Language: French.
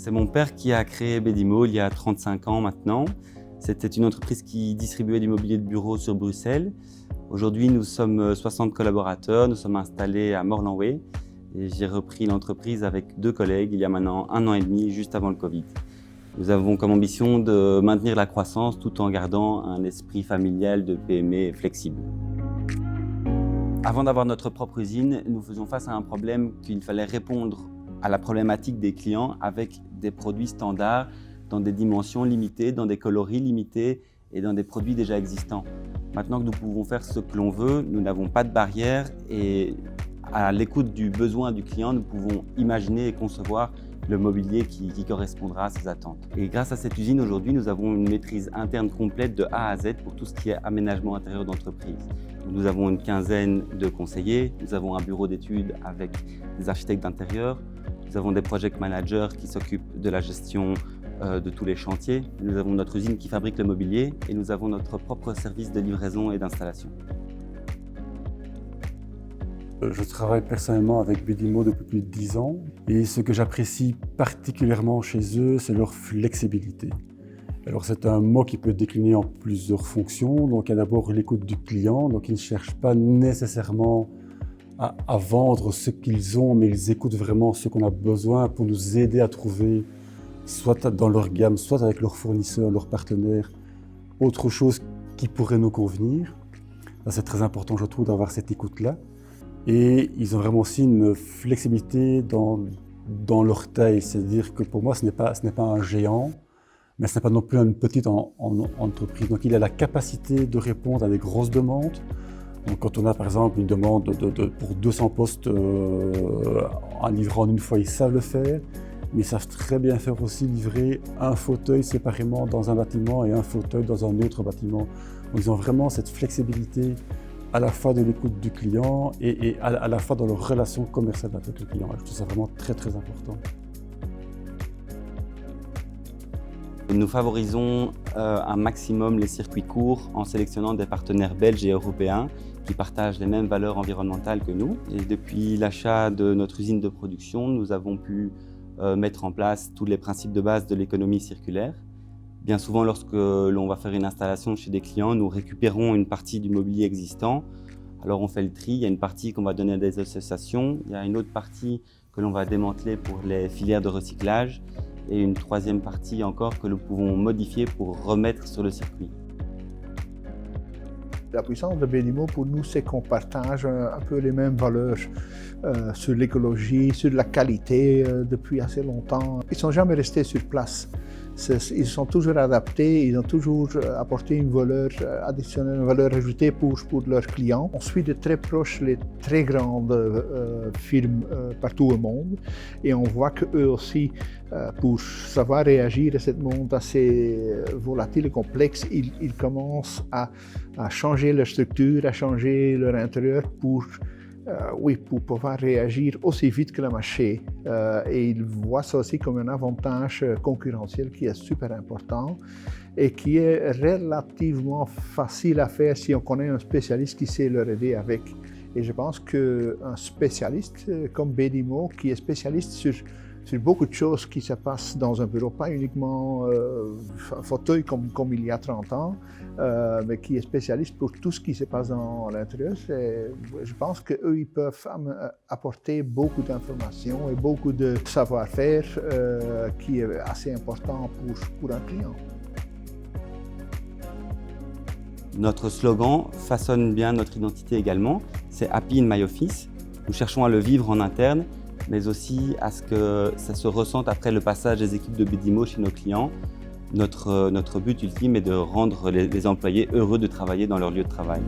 C'est mon père qui a créé Bedimo il y a 35 ans maintenant. C'était une entreprise qui distribuait du mobilier de bureau sur Bruxelles. Aujourd'hui, nous sommes 60 collaborateurs, nous sommes installés à Morlanway et j'ai repris l'entreprise avec 2 collègues il y a maintenant 1 an et demi, juste avant le Covid. Nous avons comme ambition de maintenir la croissance tout en gardant un esprit familial de PME flexible. Avant d'avoir notre propre usine, nous faisions face à un problème qu'il fallait répondre à la problématique des clients avec des produits standards dans des dimensions limitées, dans des coloris limités et dans des produits déjà existants. Maintenant que nous pouvons faire ce que l'on veut, nous n'avons pas de barrière et à l'écoute du besoin du client, nous pouvons imaginer et concevoir le mobilier qui correspondra à ses attentes. Et grâce à cette usine, aujourd'hui, nous avons une maîtrise interne complète de A à Z pour tout ce qui est aménagement intérieur d'entreprise. Nous avons une quinzaine de conseillers, nous avons un bureau d'études avec des architectes d'intérieur, nous avons des project managers qui s'occupent de la gestion de tous les chantiers, nous avons notre usine qui fabrique le mobilier et nous avons notre propre service de livraison et d'installation. Je travaille personnellement avec Bedimo depuis plus de 10 ans et ce que j'apprécie particulièrement chez eux, c'est leur flexibilité. Alors c'est un mot qui peut décliner en plusieurs fonctions. Donc il y a d'abord l'écoute du client, donc ils ne cherchent pas nécessairement à vendre ce qu'ils ont, mais ils écoutent vraiment ce qu'on a besoin pour nous aider à trouver, soit dans leur gamme, soit avec leurs fournisseurs, leurs partenaires, autre chose qui pourrait nous convenir. C'est très important, je trouve, d'avoir cette écoute-là. Et ils ont vraiment aussi une flexibilité dans leur taille, c'est-à-dire que pour moi, ce n'est pas un géant, mais ce n'est pas non plus une petite entreprise. Donc il a la capacité de répondre à des grosses demandes. Donc, quand on a par exemple une demande pour 200 postes en livrant en une fois, ils savent le faire, mais ils savent très bien faire aussi livrer un fauteuil séparément dans un bâtiment et un fauteuil dans un autre bâtiment. Donc, ils ont vraiment cette flexibilité à la fois de l'écoute du client et à la fois dans leur relation commerciale avec le client. Je trouve ça vraiment très très important. Nous favorisons un maximum les circuits courts en sélectionnant des partenaires belges et européens qui partagent les mêmes valeurs environnementales que nous. Et depuis l'achat de notre usine de production, nous avons pu mettre en place tous les principes de base de l'économie circulaire. Bien souvent, lorsque l'on va faire une installation chez des clients, nous récupérons une partie du mobilier existant. Alors on fait le tri, il y a une partie qu'on va donner à des associations, il y a une autre partie que l'on va démanteler pour les filières de recyclage et une troisième partie encore que nous pouvons modifier pour remettre sur le circuit. La puissance de Bedimo pour nous, c'est qu'on partage un peu les mêmes valeurs sur l'écologie, sur la qualité depuis assez longtemps. Ils ne sont jamais restés sur place. Ils sont toujours adaptés, ils ont toujours apporté une valeur additionnelle, une valeur ajoutée pour leurs clients. On suit de très proche les très grandes firmes partout au monde et on voit qu'eux aussi, pour savoir réagir à ce monde assez volatile et complexe, ils commencent à changer leur structure, à changer leur intérieur pour pouvoir réagir aussi vite que le marché. Et ils voient ça aussi comme un avantage concurrentiel qui est super important et qui est relativement facile à faire si on connaît un spécialiste qui sait leur aider avec. Et je pense qu'un spécialiste comme Bedimo, qui est spécialiste sur beaucoup de choses qui se passent dans un bureau, pas uniquement un fauteuil comme il y a 30 ans, mais qui est spécialiste pour tout ce qui se passe dans l'intérieur. Je pense qu'eux, ils peuvent apporter beaucoup d'informations et beaucoup de savoir-faire qui est assez important pour un client. Notre slogan façonne bien notre identité également, c'est Happy in my office. Nous cherchons à le vivre en interne, mais aussi à ce que ça se ressente après le passage des équipes de Bedimo chez nos clients. Notre but ultime est de rendre les employés heureux de travailler dans leur lieu de travail.